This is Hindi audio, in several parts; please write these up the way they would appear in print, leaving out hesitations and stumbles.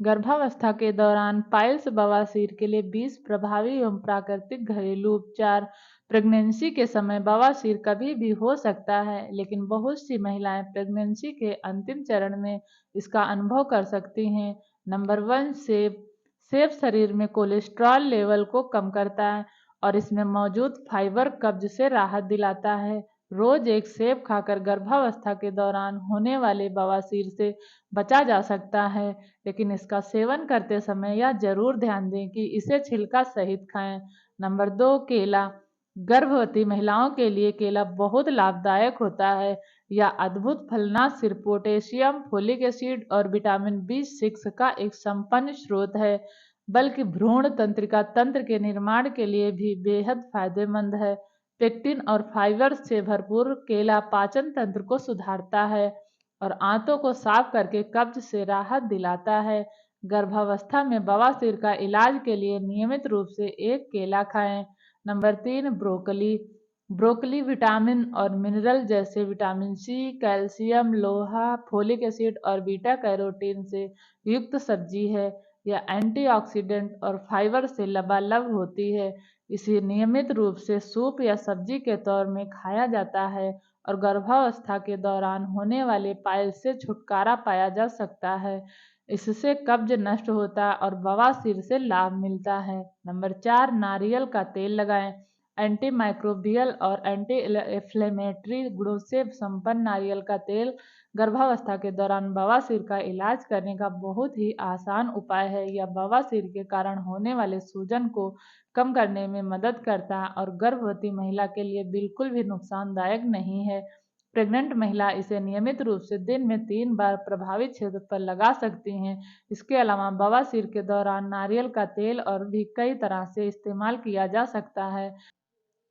गर्भावस्था के दौरान पाइल्स बवासीर के लिए 20 प्रभावी एवं प्राकृतिक घरेलू उपचार। प्रेगनेंसी के समय बवासीर कभी भी हो सकता है, लेकिन बहुत सी महिलाएं प्रेगनेंसी के अंतिम चरण में इसका अनुभव कर सकती हैं। नंबर 1, सेब। सेब शरीर में कोलेस्ट्रॉल लेवल को कम करता है और इसमें मौजूद फाइबर कब्ज से राहत दिलाता है। रोज एक सेब खाकर गर्भावस्था के दौरान होने वाले बवासीर से बचा जा सकता है, लेकिन इसका सेवन करते समय यह जरूर ध्यान दें कि इसे छिलका सहित खाएं। नंबर 2, केला। गर्भवती महिलाओं के लिए केला बहुत लाभदायक होता है। यह अद्भुत फल न सिर्फ पोटेशियम, फोलिक एसिड और विटामिन B6 का एक संपन्न स्रोत है, बल्कि भ्रूण तंत्रिका तंत्र के निर्माण के लिए भी बेहद फायदेमंद है। पेक्टिन और फाइबर से भरपूर केला पाचन तंत्र को सुधारता है और आंतों को साफ करके कब्ज से राहत दिलाता है। गर्भावस्था में बवासीर का इलाज के लिए नियमित रूप से एक केला खाएं। Number 3, broccoli. ब्रोकली विटामिन और मिनरल जैसे विटामिन C, कैल्शियम, लोहा, फोलिक एसिड और बीटा कैरोटीन से युक्त सब्जी है। यह एंटीऑक्सीडेंट और फाइबर से लबालब होती है। इसे नियमित रूप से सूप या सब्जी के तौर में खाया जाता है और गर्भावस्था के दौरान होने वाले पाइल्स से छुटकारा पाया जा सकता है। इससे कब्ज नष्ट होता है और बवासीर से लाभ मिलता है। नंबर 4, नारियल का तेल लगाएं। एंटी माइक्रोबियल और एंटी इन्फ्लेमेटरी गुणों से संपन्न नारियल का तेल गर्भावस्था के दौरान बवासीर का इलाज करने का बहुत ही आसान उपाय है। यह बवासीर के कारण होने वाले सूजन को कम करने में मदद करता है और गर्भवती महिला के लिए बिल्कुल भी नुकसानदायक नहीं है। प्रेग्नेंट महिला इसे नियमित रूप से दिन में 3 बार प्रभावित क्षेत्र पर लगा सकती हैं। इसके अलावा बवासीर के दौरान नारियल का तेल और भी कई तरह से इस्तेमाल किया जा सकता है।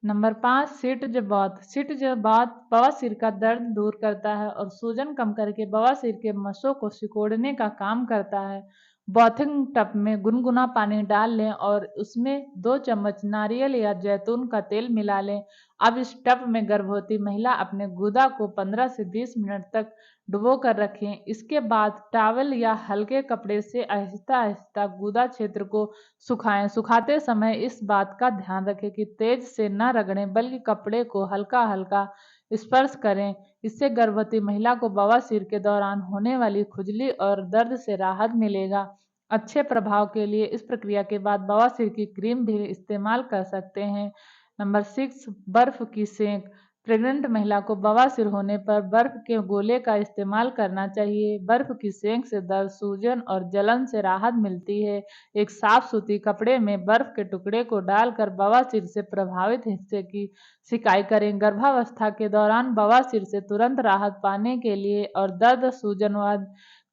Number 5, sitz bath. Sitz bath बवासीर का दर्द दूर करता है और सूजन कम करके बवासीर के मसों को सिकोड़ने का काम करता है। बॉथिंग टब में गुनगुना पानी डाल लें और उसमें 2 चम्मच नारियल या जैतून का तेल मिला लें। अब इस टब में गर्भवती महिला अपने गुदा को 15 से 20 मिनट तक डुबो कर रखें। इसके बाद टॉवल या हल्के कपड़े से आहिस्ता आहिस्ता गुदा क्षेत्र को सुखाएं। सुखाते समय इस बात का ध्यान रखें कि तेज से न रगड़ें, बल्कि कपड़े को हल्का हल्का स्पर्श करें। इससे गर्भवती महिला को बवासीर के दौरान होने वाली खुजली और दर्द से राहत मिलेगा। अच्छे प्रभाव के लिए इस प्रक्रिया के बाद बवासीर की क्रीम भी इस्तेमाल कर सकते हैं। नंबर 6, बर्फ की सेंक। प्रेग्नेंट महिला को बवासीर होने पर बर्फ के गोले का इस्तेमाल करना चाहिए। बर्फ की सेंक से दर्द, सूजन और जलन से राहत मिलती है। एक साफ सूती कपड़े में बर्फ के टुकड़े को डालकर बवासीर से प्रभावित हिस्से की सिकाई करें। गर्भावस्था के दौरान बवासीर से तुरंत राहत पाने के लिए और दर्द, सूजन व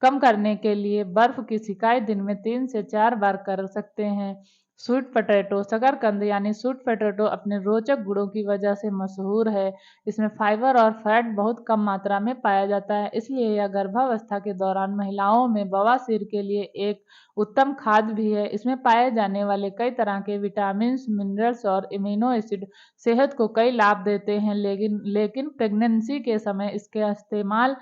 कम करने के लिए बर्फ की सिकाई दिन में 3 से 4 बार कर सकते हैं। Sweet potato. शकरकंद यानी स्वीट पोटैटो अपने रोचक गुणों की वजह से मशहूर है। इसमें फाइबर और फैट बहुत कम मात्रा में पाया जाता है, इसलिए यह गर्भावस्था के दौरान महिलाओं में बवासीर के लिए एक उत्तम खाद्य भी है। इसमें पाए जाने वाले कई तरह के विटामिन, मिनरल्स और इम्यूनो एसिड सेहत को कई लाभ देते हैं, लेकिन प्रेगनेंसी के समय इसके इस्तेमाल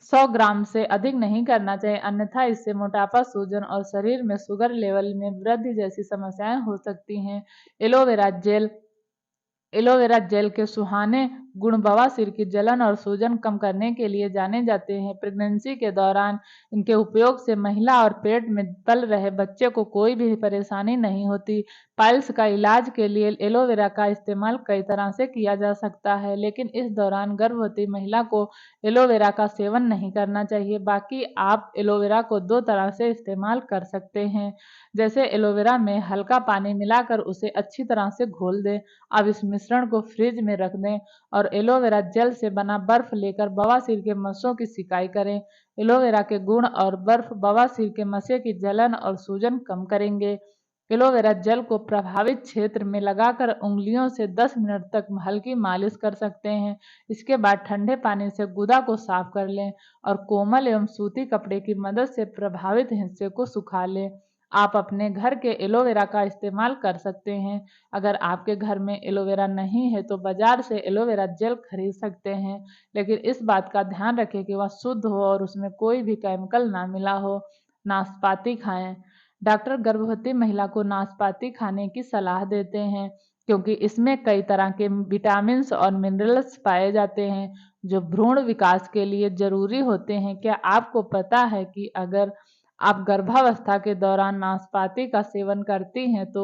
100 ग्राम से अधिक नहीं करना चाहिए, अन्यथा इससे मोटापा, सूजन और शरीर में शुगर लेवल में वृद्धि जैसी समस्याएं हो सकती हैं। Aloe vera gel. एलोवेरा जेल के सुहाने गुण बवासीर की जलन और सूजन कम करने के लिए जाने जाते हैं। प्रेगनेंसी के दौरान इनके उपयोग से महिला और पेट में पल रहे बच्चे को कोई भी परेशानी नहीं होती। पाइल्स का इलाज के लिए एलोवेरा का इस्तेमाल कई तरह से किया जा सकता है, लेकिन इस दौरान गर्भवती महिला को एलोवेरा का सेवन नहीं करना चाहिए। बाकी आप एलोवेरा को 2 तरह से इस्तेमाल कर सकते हैं। जैसे एलोवेरा में हल्का पानी मिलाकर उसे अच्छी तरह से घोल दें। अब इस मिश्रण को फ्रिज में रख दें और एलोवेरा जेल से बना बर्फ लेकर बवासीर के मसों की सिकाई करें। एलोवेरा के गुण और बर्फ बवासीर के मसे की जलन और सूजन कम करेंगे। एलोवेरा जेल को प्रभावित क्षेत्र में लगाकर उंगलियों से 10 मिनट तक हल्की मालिश कर सकते हैं। इसके बाद ठंडे पानी से गुदा को साफ कर लें और कोमल एवं सूती कपड़े की मदद से प्रभावित हिस्से को सुखा लें। आप अपने घर के एलोवेरा का इस्तेमाल कर सकते हैं। अगर आपके घर में एलोवेरा नहीं है तो बाजार से एलोवेरा जेल खरीद सकते हैं, लेकिन इस बात का ध्यान रखें कि वह शुद्ध हो और उसमें कोई भी केमिकल ना मिला हो। नाशपाती खाएं। डॉक्टर गर्भवती महिला को नाशपाती खाने की सलाह देते हैं क्योंकि इसमें कई तरह के विटामिन्स और मिनरल्स पाए जाते हैं जो भ्रूण विकास के लिए जरूरी होते हैं। क्या आपको पता है कि अगर आप गर्भावस्था के दौरान नाशपाती का सेवन करती हैं तो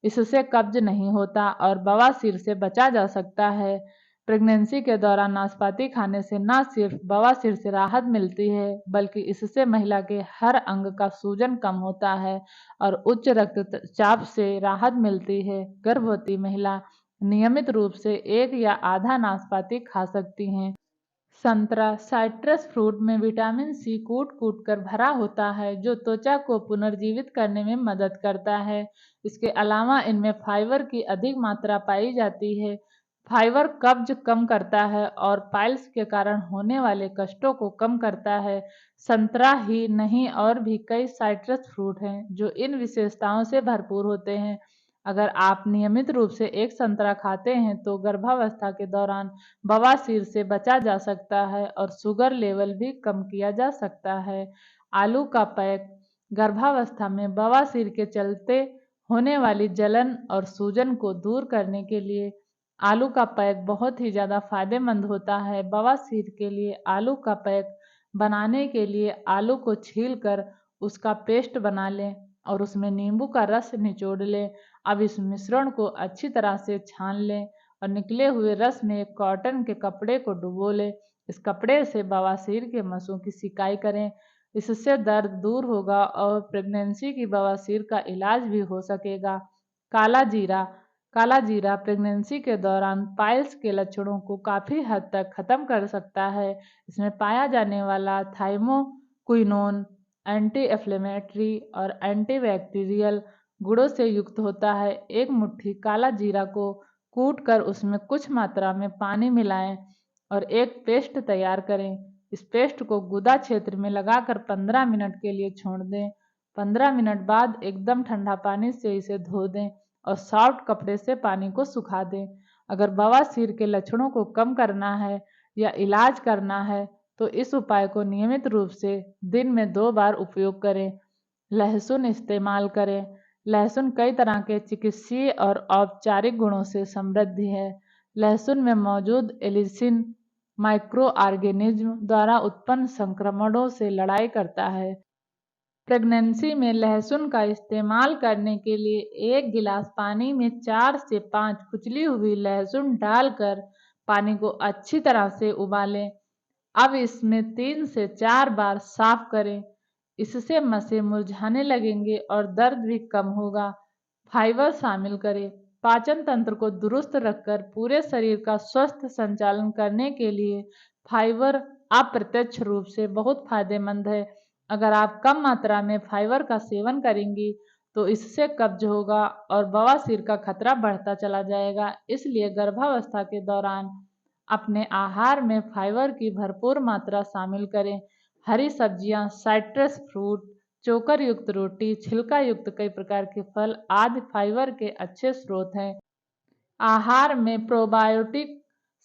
इससे कब्ज नहीं होता और बवासीर से बचा जा सकता है। प्रेगनेंसी के दौरान नाशपाती खाने से न सिर्फ बवासीर से राहत मिलती है बल्कि इससे महिला के हर अंग का सूजन कम होता है और उच्च रक्तचाप से राहत मिलती है। गर्भवती महिला नियमित रूप से 1 या आधा नाशपाती खा सकती हैं। संतरा साइट्रस फ्रूट में विटामिन सी कूट कूट कर भरा होता है जो त्वचा को पुनर्जीवित करने में मदद करता है। इसके अलावा इनमें फाइबर की अधिक मात्रा पाई जाती है। फाइबर कब्ज कम करता है और पाइल्स के कारण होने वाले कष्टों को कम करता है। संतरा ही नहीं और भी कई साइट्रस फ्रूट हैं जो इन विशेषताओं से भरपूर होते हैं। अगर आप नियमित रूप से एक संतरा खाते हैं तो गर्भावस्था के दौरान बवासीर से बचा जा सकता है और शुगर लेवल भी कम किया जा सकता है। आलू का पैक गर्भावस्था में बवासीर के चलते होने वाली जलन और सूजन को दूर करने के लिए आलू का पैक बहुत ही ज़्यादा फायदेमंद होता है। बवासीर के लिए आलू का पैक बनाने के लिए आलू को छीलकर उसका पेस्ट बना लें और उसमें नींबू का रस निचोड़ लें। अब इस मिश्रण को अच्छी तरह से छान लें और निकले हुए रस में एक कॉटन के कपड़े को डुबो लें। इस कपड़े से बवासीर के मसों की सिकाई करें। इससे दर्द दूर होगा और प्रेगनेंसी की बवासीर का इलाज भी हो सकेगा। काला जीरा काला जीरा प्रेगनेंसी के दौरान पाइल्स के लक्षणों को काफ़ी हद तक ख़त्म कर सकता है। इसमें पाया जाने वाला थाइमोक्विनोन एंटी इन्फ्लेमेटरी और एंटीबैक्टीरियल गुणों से युक्त होता है। एक मुट्ठी काला जीरा को कूट कर उसमें कुछ मात्रा में पानी मिलाएं और एक पेस्ट तैयार करें। इस पेस्ट को गुदा क्षेत्र में लगाकर 15 मिनट के लिए छोड़ दें। 15 मिनट बाद एकदम ठंडा पानी से इसे धो दें और सॉफ्ट कपड़े से पानी को सुखा दें। अगर बवासीर के लक्षणों को कम करना है या इलाज करना है तो इस उपाय को नियमित रूप से दिन में 2 बार उपयोग करें। लहसुन इस्तेमाल करें। लहसुन कई तरह के चिकित्सीय और औपचारिक गुणों से समृद्ध है। लहसुन में मौजूद एलिसिन माइक्रो ऑर्गेनिज्म द्वारा उत्पन्न संक्रमणों से लड़ाई करता है। प्रेगनेंसी में लहसुन का इस्तेमाल करने के लिए 1 गिलास पानी में 4 से 5 कुचली हुई लहसुन डालकर पानी को अच्छी तरह से उबालें। अब इसमें 3 से 4 बार साफ करें। इससे मसें मुरझाने लगेंगे और दर्द भी कम होगा। फाइबर शामिल करें। पाचन तंत्र को दुरुस्त रखकर पूरे शरीर का स्वस्थ संचालन करने के लिए फाइबर अप्रत्यक्ष रूप से बहुत फायदेमंद है। अगर आप कम मात्रा में फाइबर का सेवन करेंगी तो इससे कब्ज होगा और बवासीर का खतरा बढ़ता चला जाएगा। इसलिए गर्भावस्था के दौरान अपने आहार में फाइबर की भरपूर मात्रा शामिल करें। हरी सब्जियां, साइट्रस फ्रूट, चोकर युक्त रोटी, छिलका युक्त कई प्रकार के फल आदि फाइबर के अच्छे स्रोत हैं। आहार में प्रोबायोटिक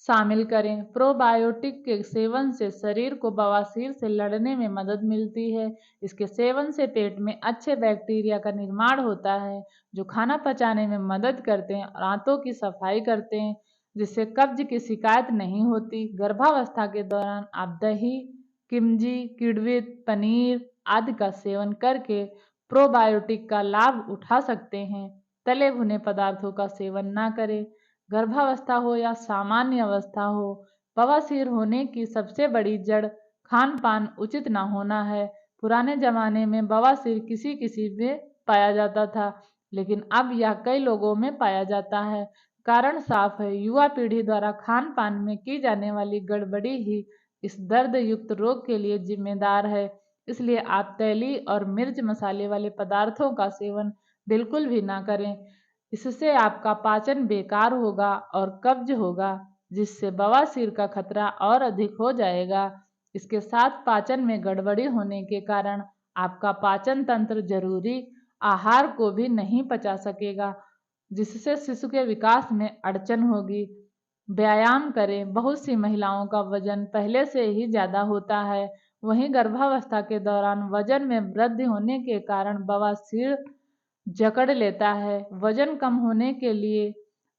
शामिल करें। प्रोबायोटिक के सेवन से शरीर को बवासीर से लड़ने में मदद मिलती है। इसके सेवन से पेट में अच्छे बैक्टीरिया का निर्माण होता है जो खाना पचाने में मदद करते हैं और आंतों की सफाई करते हैं जिससे कब्ज की शिकायत नहीं होती। गर्भावस्था के दौरान आप दही, किमजी, किण्वित, पनीर आदि का सेवन करके प्रोबायोटिक का लाभ उठा सकते हैं। तले भुने पदार्थों का सेवन ना करें। गर्भावस्था हो या सामान्य अवस्था हो, बवासीर होने की सबसे बड़ी जड़ खान पान उचित ना होना है। पुराने जमाने में बवासीर किसी किसी में पाया जाता था लेकिन अब यह कई लोगों में पाया जाता है। कारण साफ है, युवा पीढ़ी द्वारा खान पान में की जाने वाली गड़बड़ी ही इस दर्द युक्त रोग के लिए जिम्मेदार है। इसलिए आप तैली और मिर्च मसाले वाले पदार्थों का सेवन बिल्कुल भी ना करें। इससे आपका पाचन बेकार होगा और कब्ज होगा जिससे बवासीर का खतरा और अधिक हो जाएगा। इसके साथ पाचन में गड़बड़ी होने के कारण आपका पाचन तंत्र जरूरी आहार को भी नहीं पचा सकेगा जिससे शिशु के विकास में अड़चन होगी। व्यायाम करें। बहुत सी महिलाओं का वजन पहले से ही ज़्यादा होता है। वहीं गर्भावस्था के दौरान वजन में वृद्धि होने के कारण बवासीर जकड़ लेता है। वजन कम होने के लिए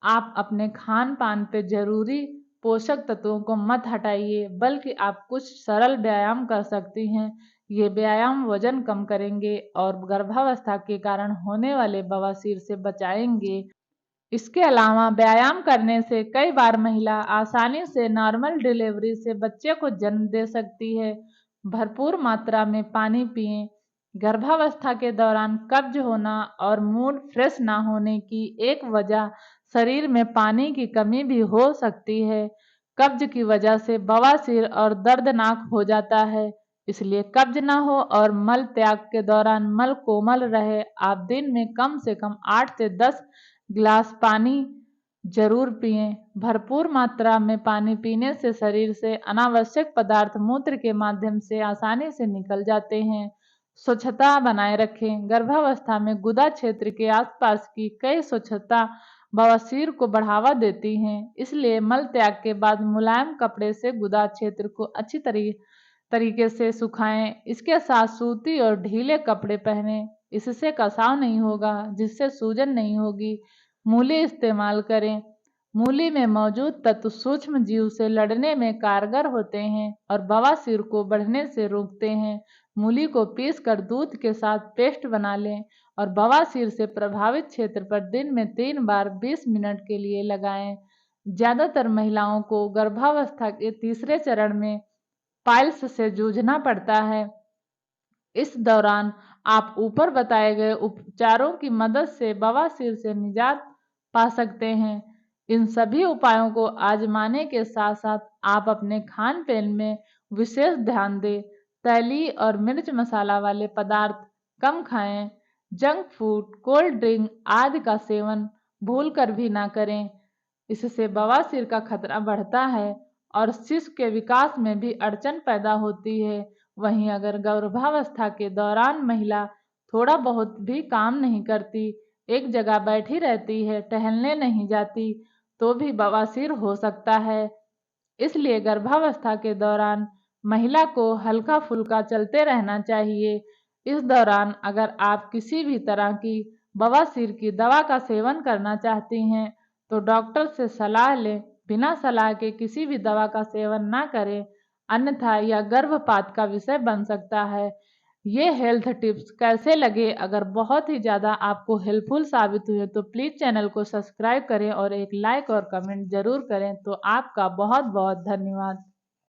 आप अपने खान पान पे जरूरी पोषक तत्वों को मत हटाइए, बल्कि आप कुछ सरल व्यायाम कर सकती हैं। ये व्यायाम वजन कम करेंगे और गर्भावस्था के कारण होने वाले बवासीर से बचाएंगे। इसके अलावा व्यायाम करने से कई बार महिला आसानी से नॉर्मल डिलीवरी से बच्चे को जन्म दे सकती है। भरपूर मात्रा में पानी पिएं। गर्भावस्था के दौरान कब्ज होना और मूड फ्रेश ना होने की एक वजह शरीर में पानी की कमी भी हो सकती है। कब्ज की वजह से बवासीर और दर्दनाक हो जाता है, इसलिए कब्ज ना हो और मल त्याग के दौरान मल कोमल रहे, आप दिन में कम से कम 8 से 10 गिलास पानी जरूर पिएं। भरपूर मात्रा में पानी पीने से शरीर से अनावश्यक पदार्थ मूत्र के माध्यम से आसानी से निकल जाते हैं। स्वच्छता बनाए रखें। गर्भावस्था में गुदा क्षेत्र के आसपास की कई स्वच्छता बवासीर को बढ़ावा देती हैं, इसलिए मल त्याग के बाद मुलायम कपड़े से गुदा क्षेत्र को अच्छी तरीके से सुखाएं। इसके साथ सूती और ढीले कपड़े पहनें, इससे कसाव नहीं होगा, जिससे सूजन नहीं होगी। मूली इस्तेमाल करें। मूली में मौजूद तत्व सूक्ष्म जीव से लड़ने में कारगर होते हैं और बवासीर को बढ़ने से रोकते हैं। मूली को पीसकर दूध के साथ पेस्ट बना लें और बवासीर से प्रभावित क्षेत्र पर दिन में 3 बार 20 मिनट के लिए लगाएं। ज्यादातर महिलाओं को गर्भावस्था के तीसरे चरण में पाइल्स से जूझना पड़ता है। इस दौरान आप ऊपर बताए गए उपचारों की मदद से बवासीर से निजात पा सकते हैं। इन सभी उपायों को आजमाने के साथ साथ आप अपने खान पान में विशेष ध्यान दें। तैलीय और मिर्च मसाला वाले पदार्थ कम खाएं। जंक फूड, कोल्ड ड्रिंक आदि का सेवन भूल कर भी ना करें। इससे बवासीर का खतरा बढ़ता है और शिशु के विकास में भी अड़चन पैदा होती है। वहीं अगर गर्भावस्था के दौरान महिला थोड़ा बहुत भी काम नहीं करती, एक जगह बैठी रहती है, टहलने नहीं जाती, तो भी बवासीर हो सकता है। इसलिए गर्भावस्था के दौरान महिला को हल्का फुल्का चलते रहना चाहिए। इस दौरान अगर आप किसी भी तरह की बवासीर की दवा का सेवन करना चाहती हैं, तो डॉक्टर से सलाह लें। बिना सलाह के किसी भी दवा का सेवन ना करें, अन्यथा यह गर्भपात का विषय बन सकता है। ये हेल्थ टिप्स कैसे लगे? अगर बहुत ही ज़्यादा आपको हेल्पफुल साबित हुए तो प्लीज़ चैनल को सब्सक्राइब करें और एक लाइक और कमेंट ज़रूर करें। तो आपका बहुत बहुत धन्यवाद।